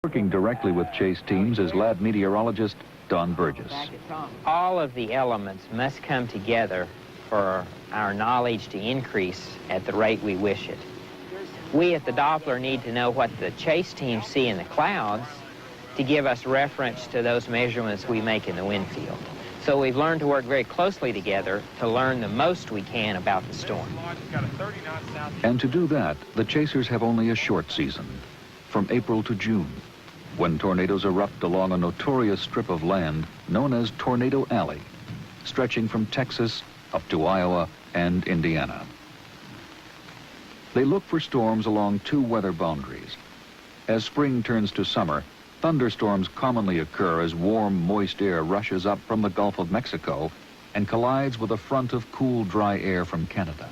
Working directly with chase teams is lab meteorologist Don Burgess. All of the elements must come together for our knowledge to increase at the rate we wish it. We at the Doppler need to know what the chase teams see in the clouds to give us reference to those measurements we make in the wind field. So we've learned to work very closely together to learn the most we can about the storm. And to do that, the chasers have only a short season, from April to June, when tornadoes erupt along a notorious strip of land known as Tornado Alley, stretching from Texas up to Iowa and Indiana. They look for storms along two weather boundaries. As spring turns to summer, thunderstorms commonly occur as warm, moist air rushes up from the Gulf of Mexico and collides with a front of cool, dry air from Canada.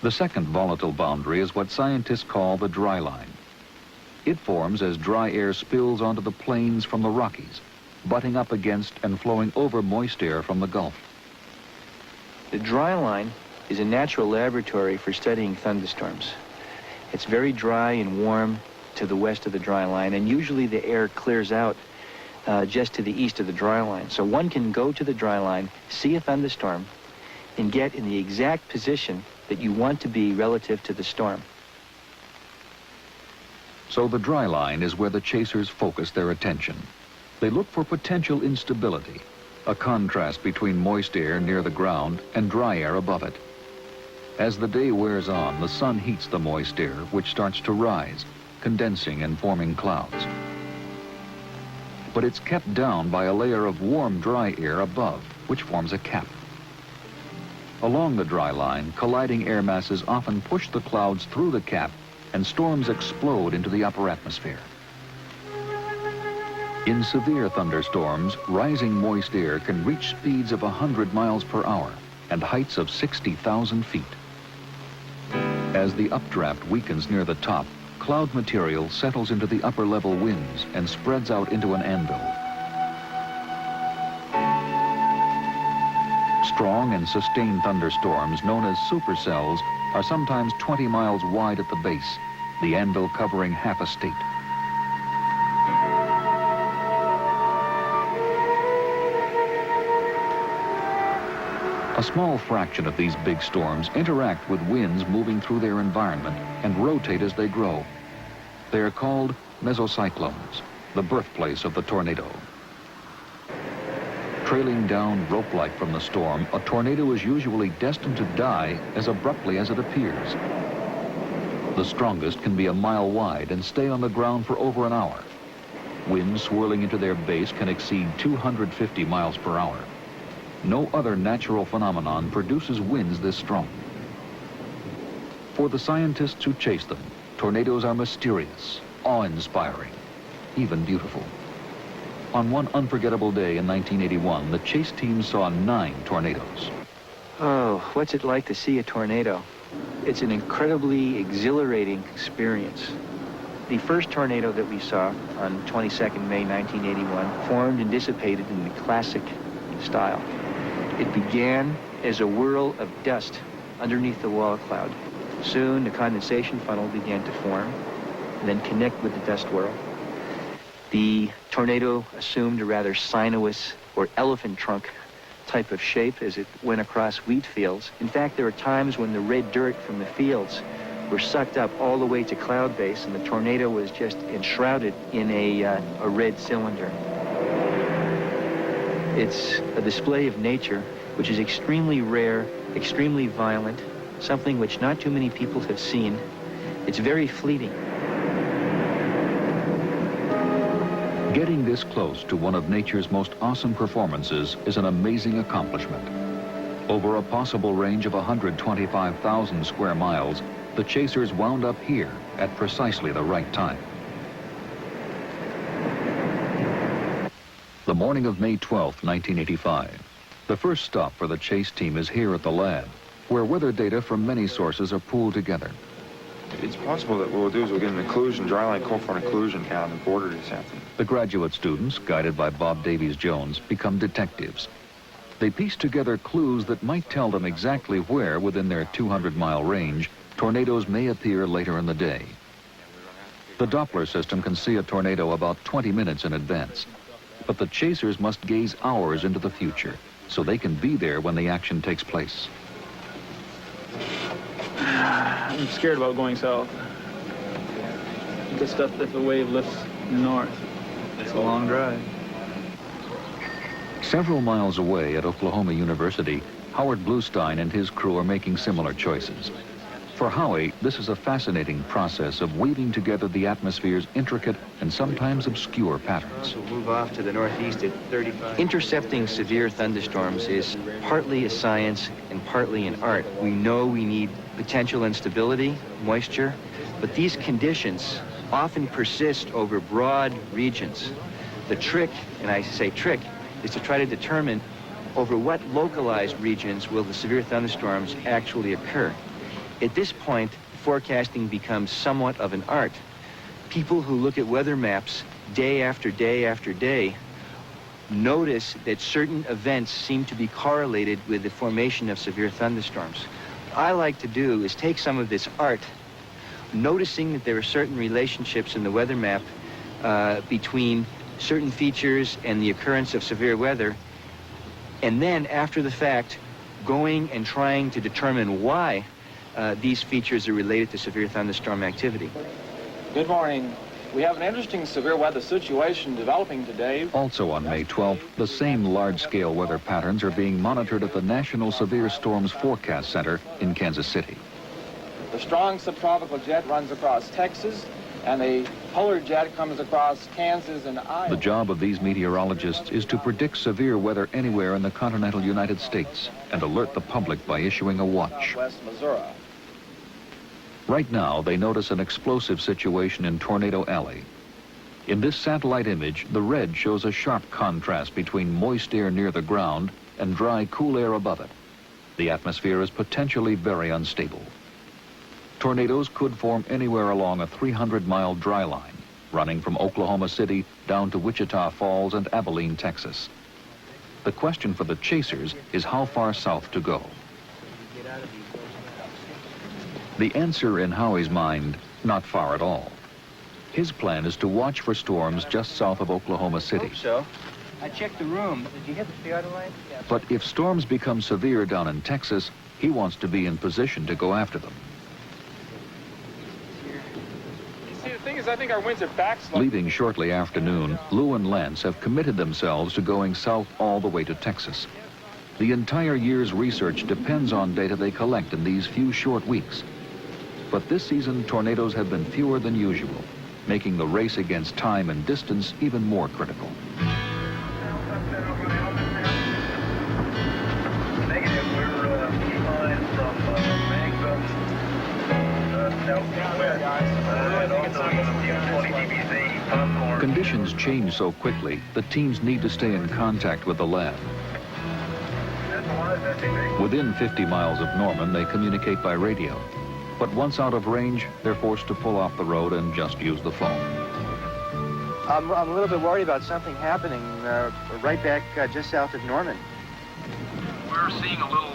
The second volatile boundary is what scientists call the dry line. It forms as dry air spills onto the plains from the Rockies, butting up against and flowing over moist air from the Gulf. The dry line is a natural laboratory for studying thunderstorms. It's very dry and warm to the west of the dry line, and usually the air clears out just to the east of the dry line. So one can go to the dry line, see a thunderstorm, and get in the exact position that you want to be relative to the storm. So the dry line is where the chasers focus their attention. They look for potential instability, a contrast between moist air near the ground and dry air above it. As the day wears on, the sun heats the moist air, which starts to rise, condensing and forming clouds. But it's kept down by a layer of warm, dry air above, which forms a cap. Along the dry line, colliding air masses often push the clouds through the cap, and storms explode into the upper atmosphere. In severe thunderstorms, rising moist air can reach speeds of 100 miles per hour and heights of 60,000 feet. As the updraft weakens near the top, cloud material settles into the upper level winds and spreads out into an anvil. Strong and sustained thunderstorms, known as supercells, are sometimes 20 miles wide at the base, the anvil covering half a state. A small fraction of these big storms interact with winds moving through their environment and rotate as they grow. They are called mesocyclones, the birthplace of the tornado. Trailing down rope-like from the storm, a tornado is usually destined to die as abruptly as it appears. The strongest can be a mile wide and stay on the ground for over an hour. Winds swirling into their base can exceed 250 miles per hour. No other natural phenomenon produces winds this strong. For the scientists who chase them, tornadoes are mysterious, awe-inspiring, even beautiful. On one unforgettable day in 1981, the chase team saw 9 tornadoes. Oh, what's it like to see a tornado? It's an incredibly exhilarating experience. The first tornado that we saw on 22nd May 1981 formed and dissipated in the classic style. It began as a whirl of dust underneath the wall cloud. Soon the condensation funnel began to form and then connect with the dust whirl. The tornado assumed a rather sinuous or elephant trunk type of shape as it went across wheat fields. In fact, there were times when the red dirt from the fields were sucked up all the way to cloud base, and the tornado was just enshrouded in a red cylinder. It's a display of nature which is extremely rare, extremely violent, something which not too many people have seen. It's very fleeting. Getting this close to one of nature's most awesome performances is an amazing accomplishment. Over a possible range of 125,000 square miles, the chasers wound up here at precisely the right time. The morning of May 12, 1985. The first stop for the chase team is here at the lab, where weather data from many sources are pooled together. It's possible that what we'll do is we'll get an occlusion, dry line coefficient occlusion count and border descending. The graduate students, guided by Bob Davies-Jones, become detectives. They piece together clues that might tell them exactly where, within their 200-mile range, tornadoes may appear later in the day. The Doppler system can see a tornado about 20 minutes in advance. But the chasers must gaze hours into the future, so they can be there when the action takes place. I'm scared about going south. The stuff that the wave lifts north. It's a long drive. Several miles away at Oklahoma University, Howard Bluestein and his crew are making similar choices. For Howie, this is a fascinating process of weaving together the atmosphere's intricate and sometimes obscure patterns. We'll move off to the northeast at 35. Intercepting severe thunderstorms is partly a science and partly an art. We know we need potential instability, moisture, but these conditions often persist over broad regions. The trick, and I say trick, is to try to determine over what localized regions will the severe thunderstorms actually occur. At this point, forecasting becomes somewhat of an art. People who look at weather maps day after day after day notice that certain events seem to be correlated with the formation of severe thunderstorms. What I like to do is take some of this art, noticing that there are certain relationships in the weather map between certain features and the occurrence of severe weather, and then after the fact, going and trying to determine why these features are related to severe thunderstorm activity. Good morning. We have an interesting severe weather situation developing today. Also on May 12th, the same large-scale weather patterns are being monitored at the National Severe Storms Forecast Center in Kansas City. The strong subtropical jet runs across Texas, and the polar jet comes across Kansas and Iowa. The job of these meteorologists is to predict severe weather anywhere in the continental United States and alert the public by issuing a watch. West Missouri. Right now, they notice an explosive situation in Tornado Alley. In this satellite image, the red shows a sharp contrast between moist air near the ground and dry, cool air above it. The atmosphere is potentially very unstable. Tornadoes could form anywhere along a 300-mile dry line, running from Oklahoma City down to Wichita Falls and Abilene, Texas. The question for the chasers is how far south to go. The answer in Howie's mind, not far at all. His plan is to watch for storms just south of Oklahoma City. Hope so. I checked the room. Did you hit the auto line? Yeah. But if storms become severe down in Texas, he wants to be in position to go after them. See, the thing is, I think our winds are backsliding. Leaving shortly after noon, Lou and Lance have committed themselves to going south all the way to Texas. The entire year's research depends on data they collect in these few short weeks. But this season, tornadoes have been fewer than usual, making the race against time and distance even more critical. Conditions change so quickly that teams need to stay in contact with the lab. Within 50 miles of Norman, they communicate by radio. But once out of range, they're forced to pull off the road and just use the phone. I'm a little bit worried about something happening right back just south of Norman. We're seeing a little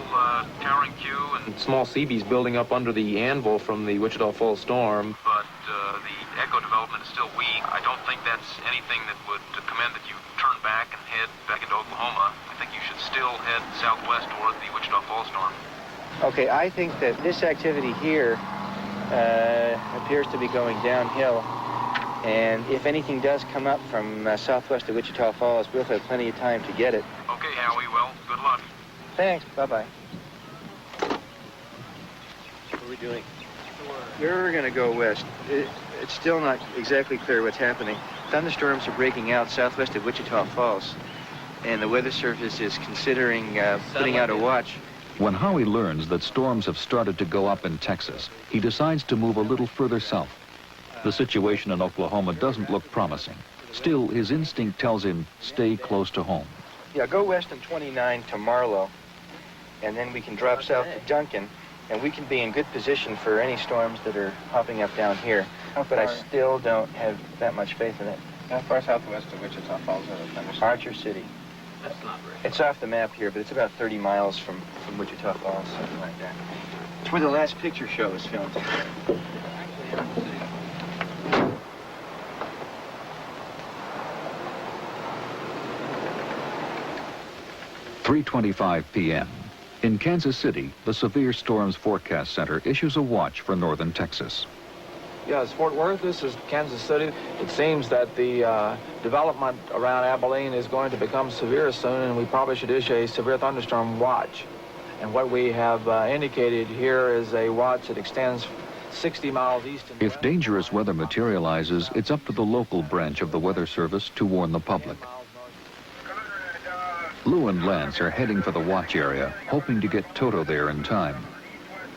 towering queue and small CBs building up under the anvil from the Wichita Falls storm. But the echo development is still weak. I don't think that's anything that would commend that you turn back and head back into Oklahoma. I think you should still head southwest toward the Wichita Falls storm. Okay, I think that this activity here appears to be going downhill. And if anything does come up from southwest of Wichita Falls, we'll have plenty of time to get it. Okay, Howie, well, good luck. Thanks, bye-bye. What are we doing? We're going to go west. It's still not exactly clear what's happening. Thunderstorms are breaking out southwest of Wichita Falls, and the Weather Service is considering putting out a watch. When Howie learns that storms have started to go up in Texas, he decides to move a little further south. The situation in Oklahoma doesn't look promising. Still, his instinct tells him, stay close to home. Yeah, go west on 29 to Marlow, and then we can drop south to Duncan, and we can be in good position for any storms that are popping up down here. But I still don't have that much faith in it. How far southwest of Wichita Falls is it? Archer City. That's not very It's off the map here, but it's about 30 miles from Wichita Falls, something like that. It's where the last picture show was filmed. 3:25 p.m. In Kansas City, the Severe Storms Forecast Center issues a watch for northern Texas. Yes, Fort Worth, this is Kansas City. It seems that the development around Abilene is going to become severe soon, and we probably should issue a severe thunderstorm watch. And what we have indicated here is a watch that extends 60 miles east and If west. dangerous weather materializes, it's up to the local branch of the Weather Service to warn the public. Lou and Lance are heading for the watch area, hoping to get Toto there in time.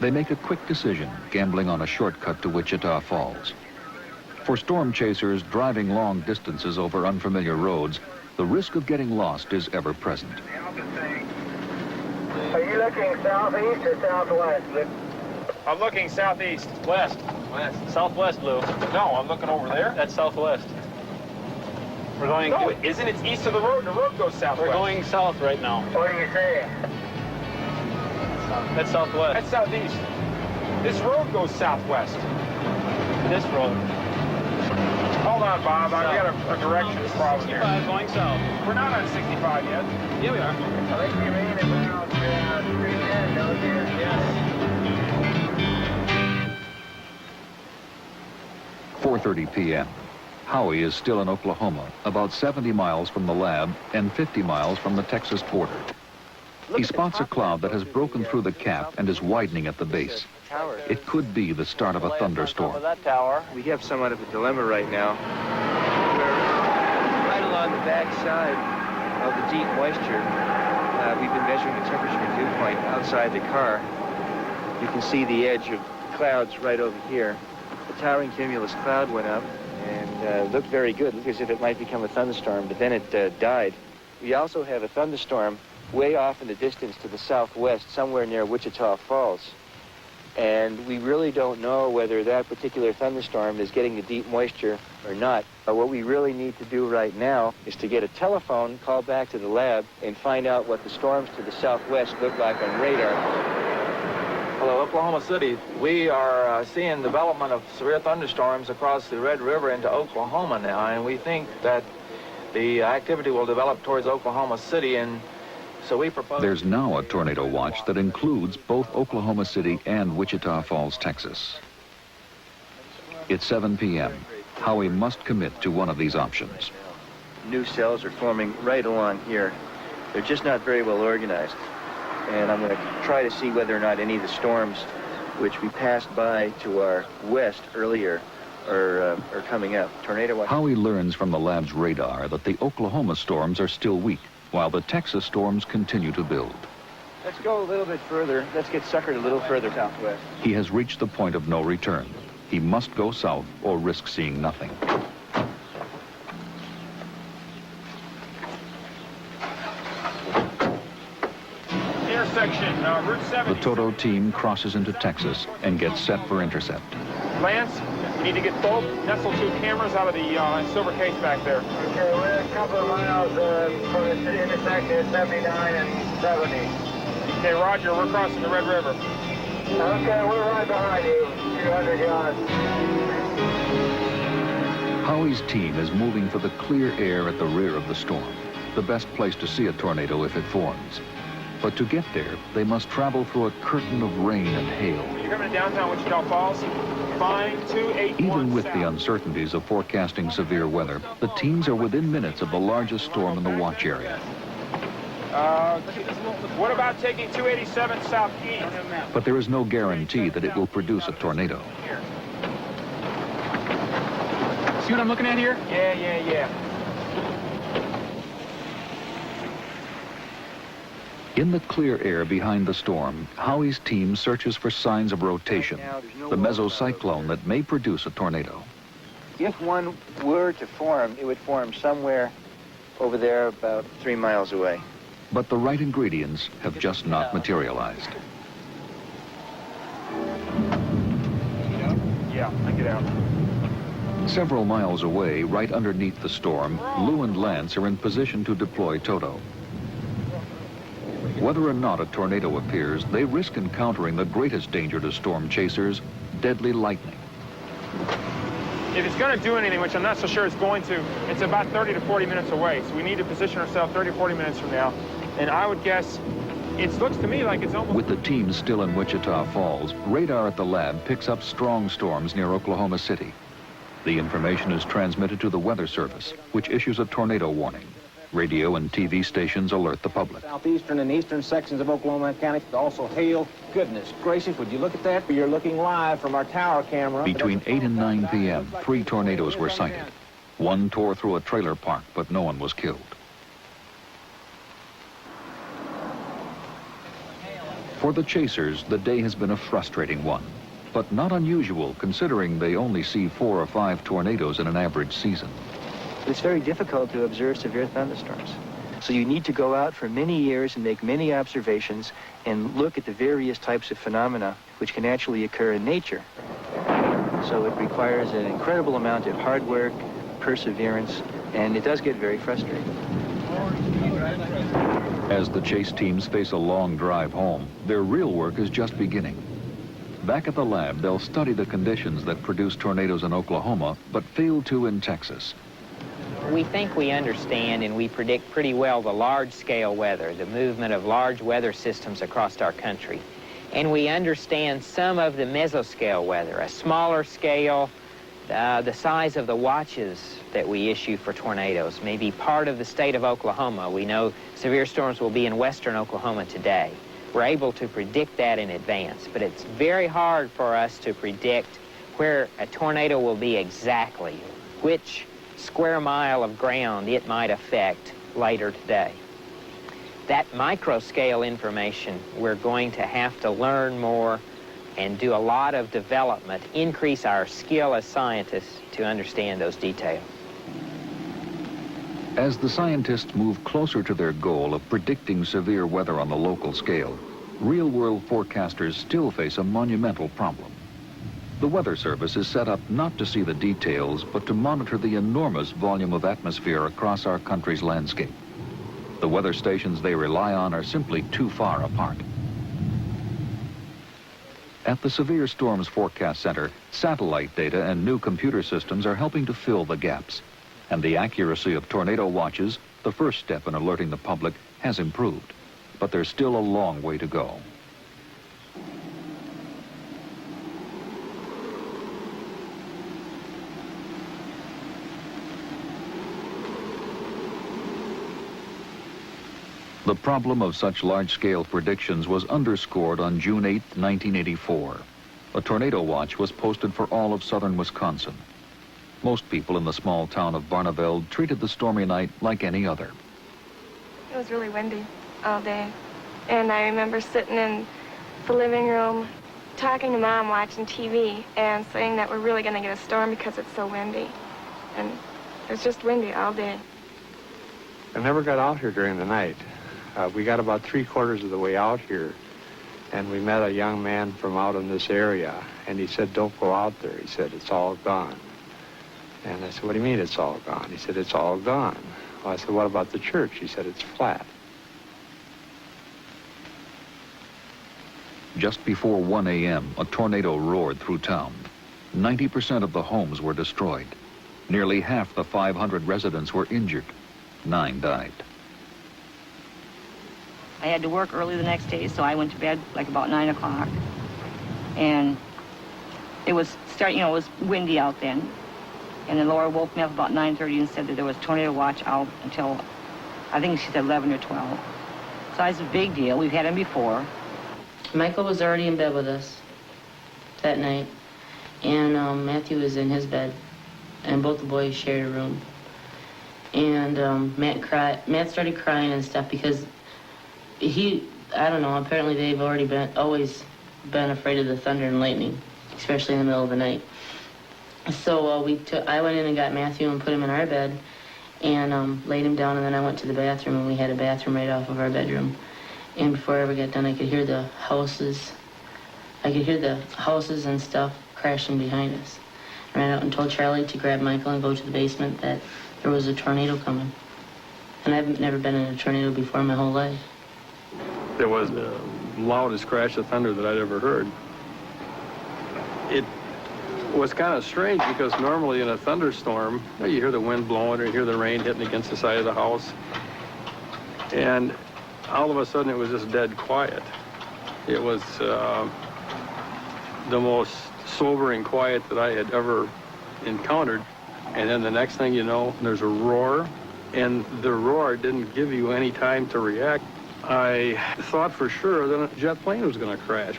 They make a quick decision, gambling on a shortcut to Wichita Falls. For storm chasers driving long distances over unfamiliar roads, the risk of getting lost is ever present. Are you looking southeast or southwest? I'm looking southeast. West. West. Southwest, Lou. No, I'm looking over there. That's southwest. We're going... No, it isn't. It's east of the road. The road goes southwest. We're going south right now. What do you say? That's southwest. That's southeast. This road goes southwest. This road. Hold on, Bob. I've got a directions problem here. 65 going south. We're not on 65 yet. Here we are. I think you mean about 310, don't you? Yes. 4:30 p.m. Howie is still in Oklahoma, about 70 miles from the lab and 50 miles from the Texas border. He spots a cloud that has broken through the cap and is widening at the base. It could be the start of a thunderstorm. That tower. We have somewhat of a dilemma right now. We're right along the back side of the deep moisture. We've been measuring the temperature dew point outside the car. You can see the edge of clouds right over here. The towering cumulus cloud went up and looked very good. Looked as if it might become a thunderstorm, but then it died. We also have a thunderstorm way off in the distance to the southwest, somewhere near Wichita Falls. And we really don't know whether that particular thunderstorm is getting the deep moisture or not. What we really need to do right now is to get a telephone, call back to the lab, and find out what the storms to the southwest look like on radar. Hello, Oklahoma City. We are seeing development of severe thunderstorms across the Red River into Oklahoma now, and we think that the activity will develop towards Oklahoma City, and so we propose... There's now a tornado watch that includes both Oklahoma City and Wichita Falls, Texas. It's 7 p.m. Howie must commit to one of these options. New cells are forming right along here. They're just not very well organized. And I'm going to try to see whether or not any of the storms which we passed by to our west earlier are coming up. Tornado watch. Howie learns from the lab's radar that the Oklahoma storms are still weak, while the Texas storms continue to build. Let's go a little bit further. Let's get suckered a little further southwest. He has reached the point of no return. He must go south or risk seeing nothing. Intersection, Route 70. The Toto team crosses into Texas and gets set for intercept. Lance, you need to get both Nestle 2 cameras out of the silver case back there. Okay, we're a couple of miles from the city intersection at 79 and 70. Okay, Roger, we're crossing the Red River. Okay, we're right behind you, 200 yards. Howie's team is moving for the clear air at the rear of the storm, the best place to see a tornado if it forms. But to get there, they must travel through a curtain of rain and hail. You're coming to downtown Wichita Falls? Fine, 281 Even with south. the uncertainties of forecasting severe weather, the teams are within minutes of the largest storm in the watch area. What about taking 287 southeast? But there is no guarantee that it will produce a tornado. See what I'm looking at here? Yeah. In the clear air behind the storm, Howie's team searches for signs of rotation, the mesocyclone that may produce a tornado. If one were to form, it would form somewhere over there about 3 miles away. But the right ingredients have just not materialized. Yeah, I get out. Several miles away, right underneath the storm, Lou and Lance are in position to deploy Toto. Whether or not a tornado appears, they risk encountering the greatest danger to storm chasers, deadly lightning. If it's going to do anything, which I'm not so sure it's going to, it's about 30 to 40 minutes away. So we need to position ourselves 30 to 40 minutes from now And I would guess, it looks to me like it's almost... With the team still in Wichita Falls, radar at the lab picks up strong storms near Oklahoma City. The information is transmitted to the Weather Service, which issues a tornado warning. Radio and TV stations alert the public. Southeastern and eastern sections of Oklahoma County, also hail. Goodness gracious, would you look at that? You're looking live from our tower camera. Between 8 and 9 p.m., 3 tornadoes were sighted. One tore through a trailer park, but no one was killed. For the chasers, the day has been a frustrating one, but not unusual considering they only see 4 or 5 tornadoes in an average season. It's very difficult to observe severe thunderstorms. So you need to go out for many years and make many observations and look at the various types of phenomena which can actually occur in nature. So it requires an incredible amount of hard work, perseverance, and it does get very frustrating. As the chase teams face a long drive home, their real work is just beginning. Back at the lab, they'll study the conditions that produce tornadoes in Oklahoma, but fail to in Texas. We think we understand and we predict pretty well the large-scale weather, the movement of large weather systems across our country. And we understand some of the mesoscale weather, a smaller scale, the size of the watches that we issue for tornadoes, maybe part of the state of Oklahoma. We know severe storms will be in western Oklahoma today. We're able to predict that in advance, but it's very hard for us to predict where a tornado will be exactly, which square mile of ground it might affect later today. That micro-scale information, we're going to have to learn more and do a lot of development, increase our skill as scientists to understand those details. As the scientists move closer to their goal of predicting severe weather on the local scale, real-world forecasters still face a monumental problem. The Weather Service is set up not to see the details, but to monitor the enormous volume of atmosphere across our country's landscape. The weather stations they rely on are simply too far apart. At the Severe Storms Forecast Center, satellite data and new computer systems are helping to fill the gaps. And the accuracy of tornado watches, the first step in alerting the public, has improved. But there's still a long way to go. The problem of such large-scale predictions was underscored on June 8, 1984. A tornado watch was posted for all of southern Wisconsin. Most people in the small town of Barneveld treated the stormy night like any other. It was really windy all day. And I remember sitting in the living room talking to Mom, watching TV, and saying that we're really going to get a storm because it's so windy. And it was just windy all day. I never got out here during the night. We got about 3/4 of the way out here, and we met a young man from out in this area, and he said, "Don't go out there." He said, "It's all gone." And I said, "What do you mean it's all gone?" He said, "It's all gone." Well, I said, "What about the church?" He said, "It's flat." Just before 1 a.m., a tornado roared through town. 90% of the homes were destroyed. Nearly half the 500 residents were injured. 9 died. I had to work early the next day, so I went to bed like about 9 o'clock. And it was it was windy out then. And then Laura woke me up about 9:30 and said that there was a tornado watch out until, I think she said 11 or 12. So it's a big deal. We've had them before. Michael was already in bed with us that night. And Matthew was in his bed. And both the boys shared a room. And Matt started crying and stuff because I don't know, apparently they've always been afraid of the thunder and lightning, especially in the middle of the night. So I went in and got Matthew and put him in our bed and laid him down, and then I went to the bathroom, and we had a bathroom right off of our bedroom. And before I ever got done, I could hear the houses and stuff crashing behind us. I ran out and told Charlie to grab Michael and go to the basement, that there was a tornado coming. And I've never been in a tornado before in my whole life. It was the loudest crash of thunder that I'd ever heard. It was kind of strange because normally in a thunderstorm, you hear the wind blowing or you hear the rain hitting against the side of the house. And all of a sudden it was just dead quiet. It was the most sobering quiet that I had ever encountered. And then the next thing you know, there's a roar, and the roar didn't give you any time to react. I thought for sure that a jet plane was going to crash.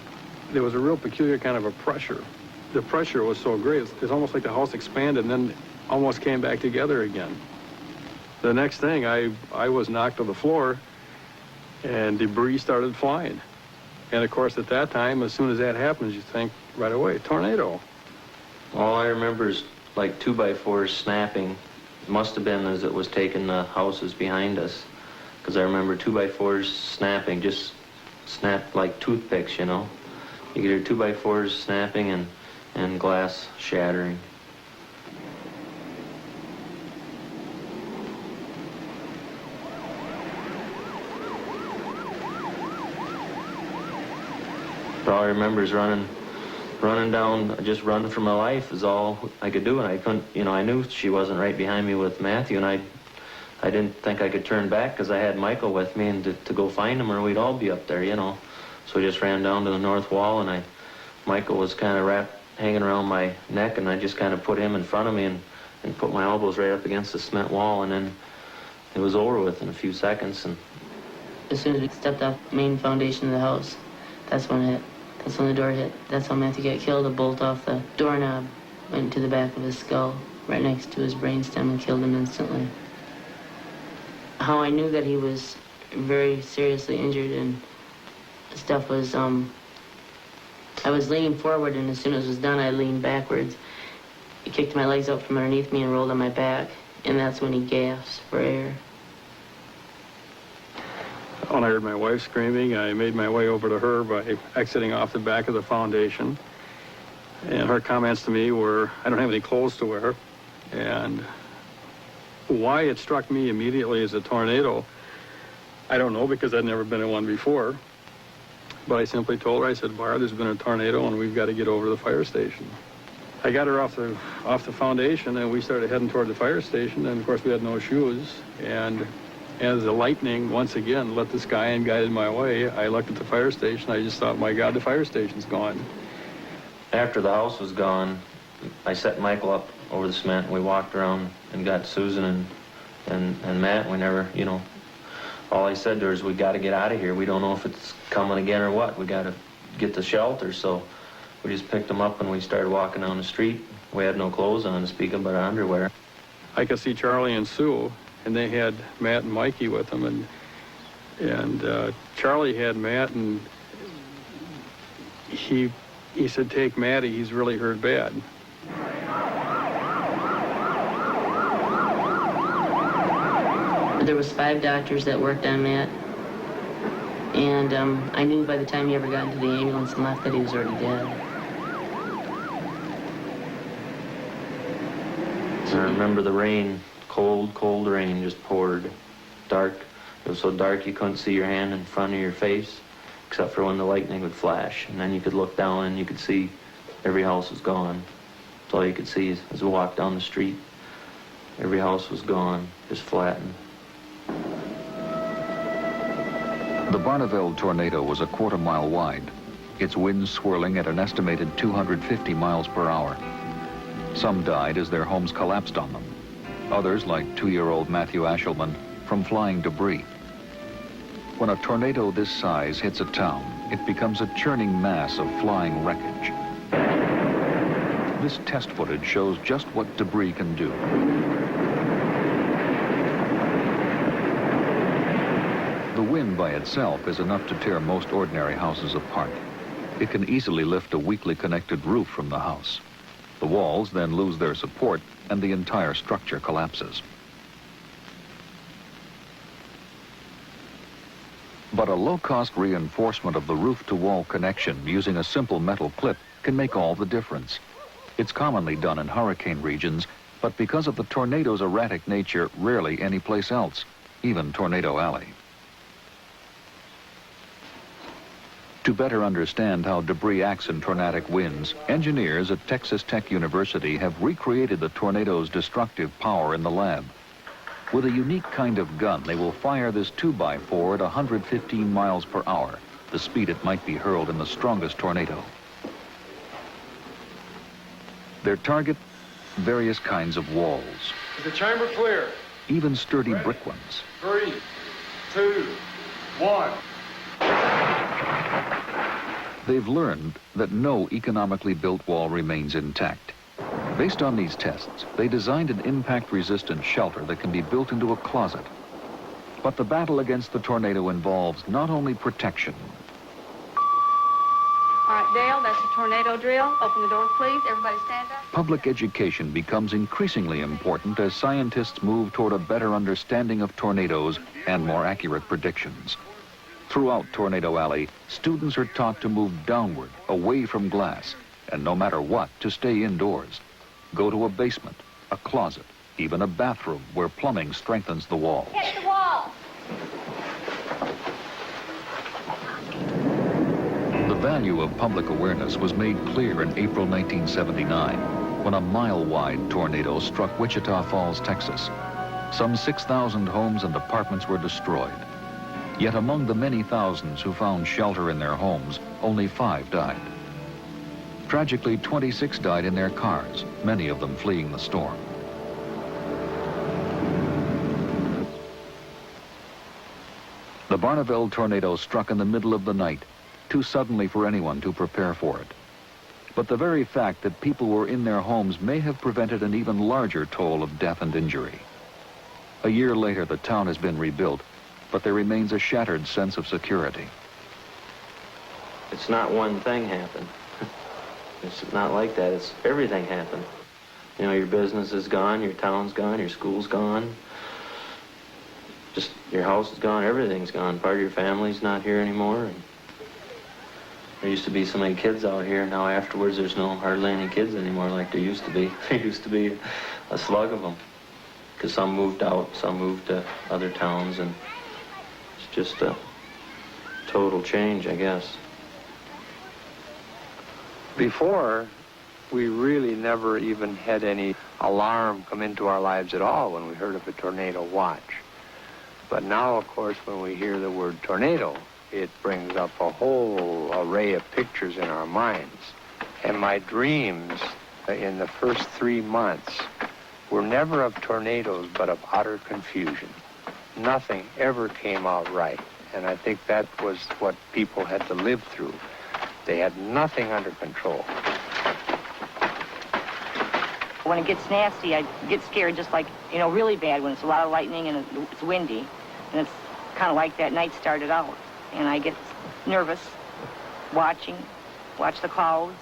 There was a real peculiar kind of a pressure. The pressure was so great, it's almost like the house expanded and then almost came back together again. The next thing, I was knocked to the floor, and debris started flying. And of course, at that time, as soon as that happens, you think right away, tornado. All I remember is like 2x4s snapping. It must have been as it was taking the houses behind us, because I remember 2x4s snapping, just snapped like toothpicks, you know. You could hear 2x4s snapping and glass shattering. All I remember is running down, just running for my life is all I could do, and I couldn't, you know, I knew she wasn't right behind me with Matthew, and I didn't think I could turn back because I had Michael with me and to go find him or we'd all be up there, you know. So I just ran down to the north wall, and Michael was kind of hanging around my neck, and I just kind of put him in front of me and put my elbows right up against the cement wall, and then it was over with in a few seconds. And as soon as we stepped off the main foundation of the house, that's when it hit. That's when the door hit. That's how Matthew got killed. A bolt off the doorknob went to the back of his skull, right next to his brainstem, and killed him instantly. How I knew that he was very seriously injured and stuff was, I was leaning forward, and as soon as it was done, I leaned backwards. He kicked my legs out from underneath me and rolled on my back, and that's when he gasped for air. When I heard my wife screaming, I made my way over to her by exiting off the back of the foundation. And her comments to me were, I don't have any clothes to wear. And why it struck me immediately as a tornado, I don't know, because I'd never been in one before. But I simply told her, I said, Barb, there's been a tornado and we've got to get over to the fire station. I got her off the foundation, and we started heading toward the fire station, and of course we had no shoes. And as the lightning once again lit the sky and guided my way, I looked at the fire station. I just thought, my God, the fire station's gone. After the house was gone, I set Michael up over the cement, and we walked around and got Susan and Matt. We never, you know, all I said to her is, we got to get out of here. We don't know if it's coming again or what. We got to get to shelter. So we just picked them up and we started walking down the street. We had no clothes on, to speak of, but underwear. I could see Charlie and Sue, and they had Matt and Mikey with them, and Charlie had Matt, and he said, take Matty, he's really hurt bad. There was 5 doctors that worked on Matt, and I knew by the time he ever got into the ambulance and left that he was already dead. I remember the rain. Cold rain just poured. Dark. It was so dark you couldn't see your hand in front of your face, except for when the lightning would flash. And then you could look down and you could see every house was gone. That's all you could see as we walked down the street. Every house was gone, just flattened. The Barneveld tornado was a quarter-mile wide, its winds swirling at an estimated 250 miles per hour. Some died as their homes collapsed on them. Others, like 2-year-old Matthew Ashelman, from flying debris. When a tornado this size hits a town, it becomes a churning mass of flying wreckage. This test footage shows just what debris can do. The wind by itself is enough to tear most ordinary houses apart. It can easily lift a weakly connected roof from the house. The walls then lose their support, and the entire structure collapses. But a low-cost reinforcement of the roof-to-wall connection using a simple metal clip can make all the difference. It's commonly done in hurricane regions, but because of the tornado's erratic nature, rarely anyplace else, even Tornado Alley. To better understand how debris acts in tornadic winds, engineers at Texas Tech University have recreated the tornado's destructive power in the lab. With a unique kind of gun, they will fire this 2x4 at 115 miles per hour, the speed it might be hurled in the strongest tornado. Their target, various kinds of walls, Is the chamber clear? even sturdy brick ones. 3, 2, 1. They've learned that no economically built wall remains intact. Based on these tests, they designed an impact-resistant shelter that can be built into a closet. But the battle against the tornado involves not only protection. All right, Dale, that's a tornado drill. Open the door, please. Everybody stand up. Public education becomes increasingly important as scientists move toward a better understanding of tornadoes and more accurate predictions. Throughout Tornado Alley, students are taught to move downward, away from glass, and no matter what, to stay indoors. Go to a basement, a closet, even a bathroom where plumbing strengthens the walls. Hit the wall. The value of public awareness was made clear in April 1979 when a mile-wide tornado struck Wichita Falls, Texas. Some 6,000 homes and apartments were destroyed. Yet among the many thousands who found shelter in their homes, only 5 died. Tragically, 26 died in their cars, many of them fleeing the storm. The Barneveld tornado struck in the middle of the night, too suddenly for anyone to prepare for it. But the very fact that people were in their homes may have prevented an even larger toll of death and injury. A year later, the town has been rebuilt, but there remains a shattered sense of security. It's not one thing happened. It's not like that. It's everything happened. You know, your business is gone, your town's gone, your school's gone. Just your house is gone, everything's gone. Part of your family's not here anymore. And there used to be so many kids out here. Now afterwards, there's hardly any kids anymore like there used to be. There used to be a slug of them. Because some moved out, some moved to other towns, and it's just a total change, I guess. Before, we really never even had any alarm come into our lives at all when we heard of a tornado watch. But now, of course, when we hear the word tornado, it brings up a whole array of pictures in our minds. And my dreams in the first 3 months were never of tornadoes, but of utter confusion. Nothing ever came out right. And I think that was what people had to live through. They had nothing under control. When it gets nasty, I get scared just like, you know, really bad when it's a lot of lightning and it's windy. And it's kind of like that night started out. And I get nervous watch the clouds,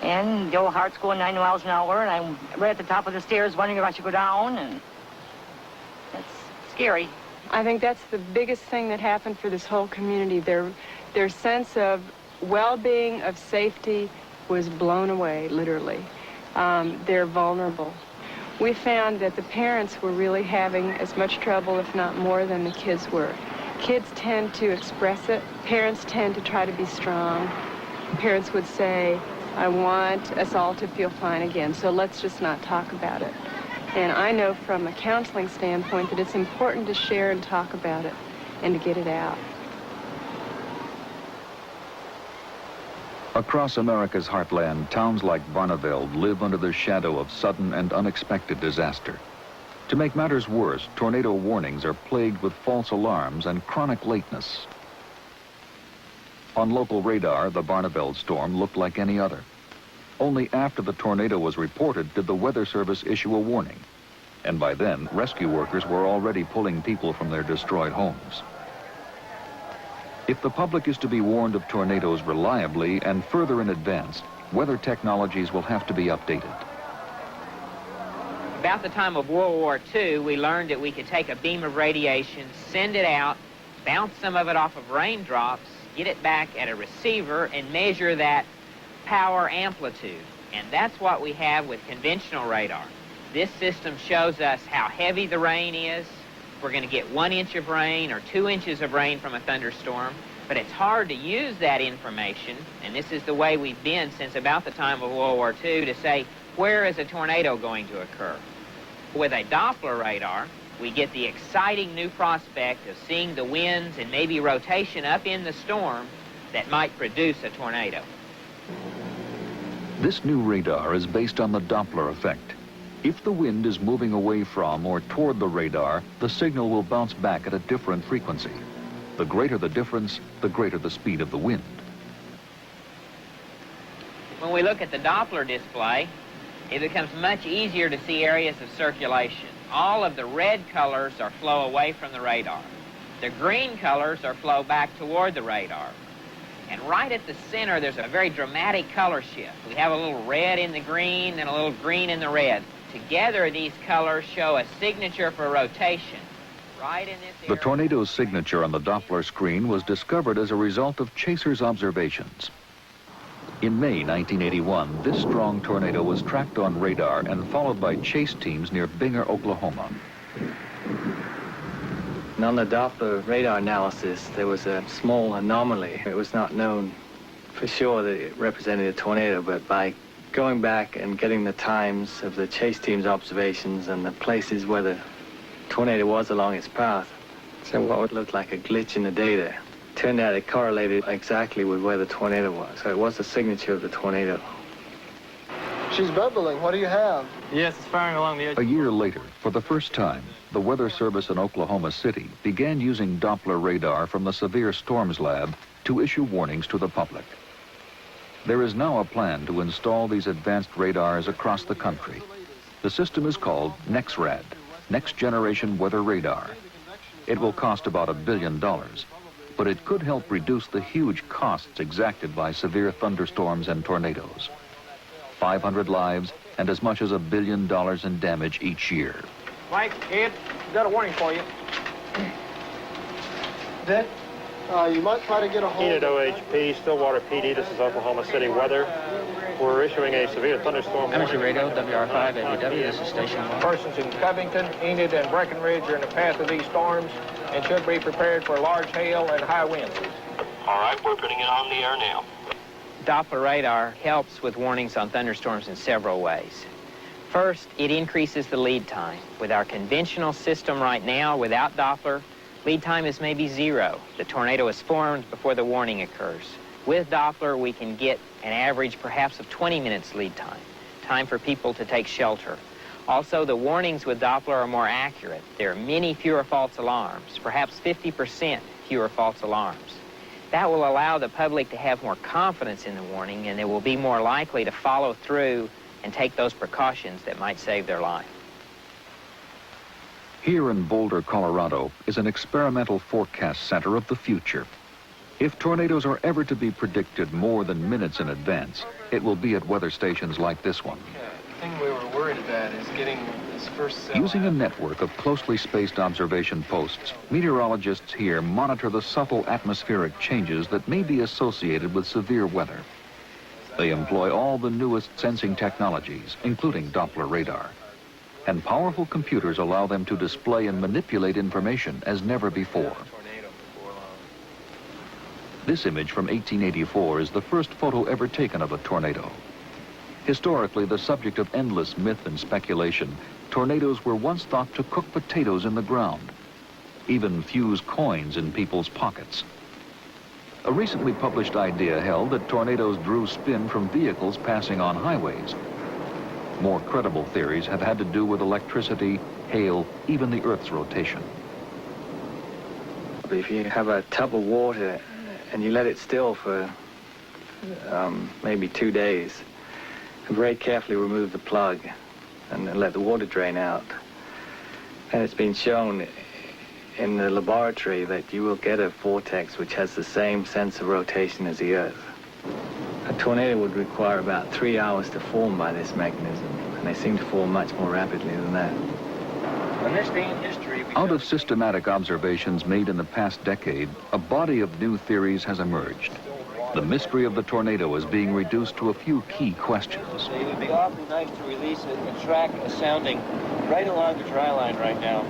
and the old heart's going 90 miles an hour, and I'm right at the top of the stairs wondering if I should go down, and it's scary. I think that's the biggest thing that happened for this whole community. Their sense of well-being, of safety was blown away, literally. They're vulnerable. We found that the parents were really having as much trouble, if not more, than the kids were. Kids tend to express it. Parents tend to try to be strong. Parents would say, I want us all to feel fine again, so let's just not talk about it. And I know from a counseling standpoint that it's important to share and talk about it and to get it out. Across America's heartland, towns like Barneveld live under the shadow of sudden and unexpected disaster. To make matters worse, tornado warnings are plagued with false alarms and chronic lateness. On local radar, the Barneveld storm looked like any other. Only after the tornado was reported did the Weather Service issue a warning. And by then, rescue workers were already pulling people from their destroyed homes. If the public is to be warned of tornadoes reliably and further in advance, weather technologies will have to be updated. About the time of World War II, we learned that we could take a beam of radiation, send it out, bounce some of it off of raindrops, get it back at a receiver, and measure that power amplitude. And that's what we have with conventional radar. This system shows us how heavy the rain is. We're going to get 1 inch of rain or 2 inches of rain from a thunderstorm, but it's hard to use that information, and this is the way we've been since about the time of World War II, to say, where is a tornado going to occur? With a Doppler radar, we get the exciting new prospect of seeing the winds and maybe rotation up in the storm that might produce a tornado. This new radar is based on the Doppler effect. If the wind is moving away from or toward the radar, the signal will bounce back at a different frequency. The greater the difference, the greater the speed of the wind. When we look at the Doppler display, it becomes much easier to see areas of circulation. All of the red colors are flow away from the radar. The green colors are flow back toward the radar. And right at the center, there's a very dramatic color shift. We have a little red in the green and a little green in the red. Together, these colors show a signature for rotation. Right in this area. The tornado's signature on the Doppler screen was discovered as a result of chasers' observations. In May 1981, this strong tornado was tracked on radar and followed by chase teams near Binger, Oklahoma. And on the Doppler radar analysis, there was a small anomaly. It was not known for sure that it represented a tornado, but by going back and getting the times of the chase team's observations and the places where the tornado was along its path, so what would look like a glitch in the data, turned out it correlated exactly with where the tornado was. So it was the signature of the tornado. She's bubbling. What do you have? Yes, it's firing along the edge. A year later, for the first time, the Weather Service in Oklahoma City began using Doppler radar from the Severe Storms Lab to issue warnings to the public. There is now a plan to install these advanced radars across the country. The system is called NEXRAD, Next Generation Weather Radar. It will cost about $1 billion, but it could help reduce the huge costs exacted by severe thunderstorms and tornadoes. 500 lives and as much as $1 billion in damage each year. Mike, Ed, got a warning for you. Dick, you might try to get a hold Enid OHP, Stillwater PD, this is Oklahoma City weather. We're issuing a severe thunderstorm warning. Energy radio, WR5 ABW, this is Station 1. Persons in Covington, Enid, and Breckenridge are in the path of these storms and should be prepared for large hail and high winds. All right, we're putting it on the air now. Doppler radar helps with warnings on thunderstorms in several ways. First, it increases the lead time. With our conventional system right now, without Doppler, lead time is maybe 0. The tornado is formed before the warning occurs. With Doppler, we can get an average perhaps of 20 minutes lead time, time for people to take shelter. Also, the warnings with Doppler are more accurate. There are many fewer false alarms, perhaps 50% fewer false alarms. That will allow the public to have more confidence in the warning, and they will be more likely to follow through and take those precautions that might save their life. Here in Boulder, Colorado, is an experimental forecast center of the future. If tornadoes are ever to be predicted more than minutes in advance, it will be at weather stations like this one. The thing we were worried about is getting this first cell Using a out. network of closely spaced observation posts, meteorologists here monitor the subtle atmospheric changes that may be associated with severe weather. They employ all the newest sensing technologies, including Doppler radar. And powerful computers allow them to display and manipulate information as never before. This image from 1884 is the first photo ever taken of a tornado. Historically, the subject of endless myth and speculation, tornadoes were once thought to cook potatoes in the ground, even fuse coins in people's pockets. A recently published idea held that tornadoes drew spin from vehicles passing on highways. More credible theories have had to do with electricity, hail, even the Earth's rotation. If you have a tub of water and you let it still for maybe 2 days, and very carefully remove the plug and let the water drain out. And it's been shown in the laboratory that you will get a vortex which has the same sense of rotation as the Earth. A tornado would require about 3 hours to form by this mechanism, and they seem to form much more rapidly than that. In this day in history, Out of systematic observations made in the past decade, a body of new theories has emerged. The mystery of the tornado is being reduced to a few key questions. It would be awfully nice to release a track, a sounding right along the dry line right now.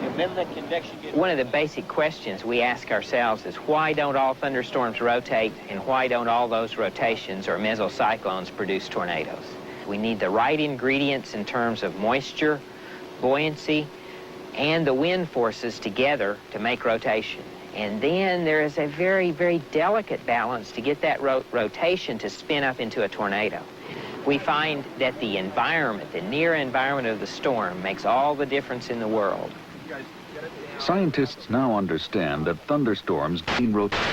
And then the convection gets... One of the basic questions we ask ourselves is why don't all thunderstorms rotate, and why don't all those rotations or mesocyclones produce tornadoes? We need the right ingredients in terms of moisture, buoyancy and the wind forces together to make rotation. And then there is a very, very delicate balance to get that rotation to spin up into a tornado. We find that the environment, the near environment of the storm, makes all the difference in the world. Scientists now understand that thunderstorms gain rotation.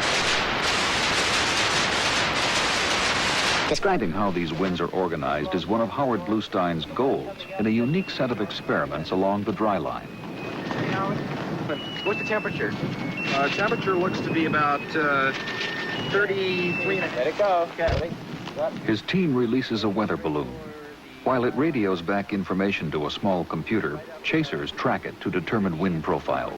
Describing how these winds are organized is one of Howard Bluestein's goals in a unique set of experiments along the dry line. What's the temperature? Temperature looks to be about 33. Let it go. Okay. His team releases a weather balloon. While it radios back information to a small computer, chasers track it to determine wind profiles.